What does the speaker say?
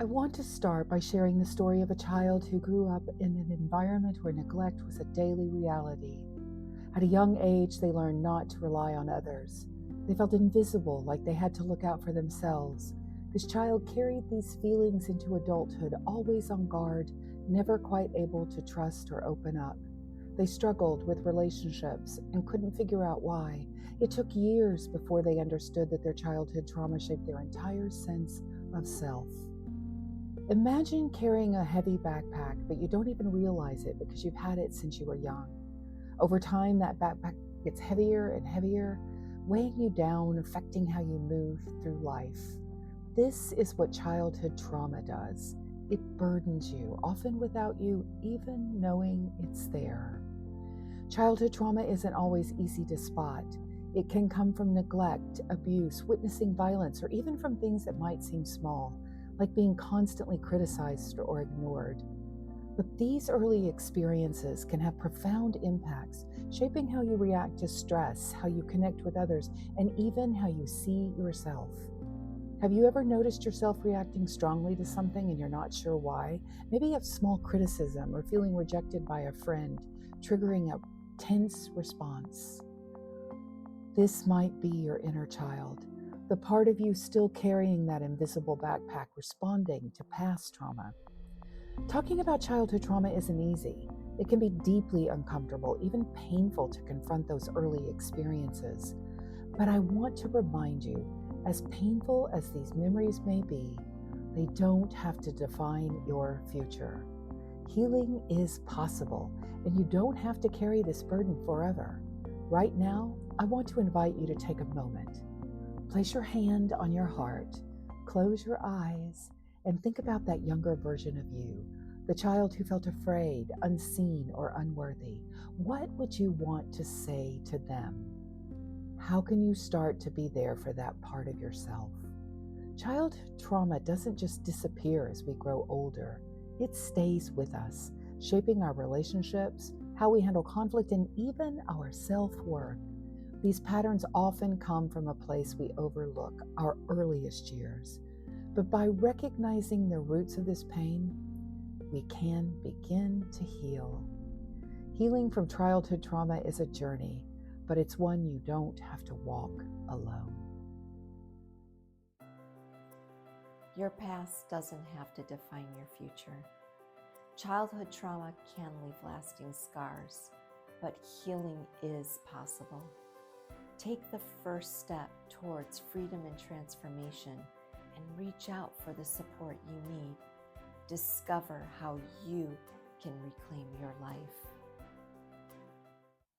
I want to start by sharing the story of a child who grew up in an environment where neglect was a daily reality. At a young age, they learned not to rely on others. They felt invisible, like they had to look out for themselves. This child carried these feelings into adulthood, always on guard, never quite able to trust or open up. They struggled with relationships and couldn't figure out why. It took years before they understood that their childhood trauma shaped their entire sense of self. Imagine carrying a heavy backpack, but you don't even realize it because you've had it since you were young. Over time, that backpack gets heavier and heavier, weighing you down, affecting how you move through life. This is what childhood trauma does. It burdens you, often without you even knowing it's there. Childhood trauma isn't always easy to spot. It can come from neglect, abuse, witnessing violence, or even from things that might seem small, like being constantly criticized or ignored. But these early experiences can have profound impacts, shaping how you react to stress, how you connect with others, and even how you see yourself. Have you ever noticed yourself reacting strongly to something and you're not sure why? Maybe a small criticism or feeling rejected by a friend, triggering a tense response. This might be your inner child, the part of you still carrying that invisible backpack, responding to past trauma. Talking about childhood trauma isn't easy. It can be deeply uncomfortable, even painful to confront those early experiences. But I want to remind you, as painful as these memories may be, they don't have to define your future. Healing is possible, and you don't have to carry this burden forever. Right now, I want to invite you to take a moment. Place your hand on your heart, close your eyes, and think about that younger version of you, the child who felt afraid, unseen, or unworthy. What would you want to say to them? How can you start to be there for that part of yourself? Childhood trauma doesn't just disappear as we grow older. It stays with us, shaping our relationships, how we handle conflict, and even our self-worth. These patterns often come from a place we overlook, our earliest years. But by recognizing the roots of this pain, we can begin to heal. Healing from childhood trauma is a journey, but it's one you don't have to walk alone. Your past doesn't have to define your future. Childhood trauma can leave lasting scars, but healing is possible. Take the first step towards freedom and transformation and reach out for the support you need. Discover how you can reclaim your life.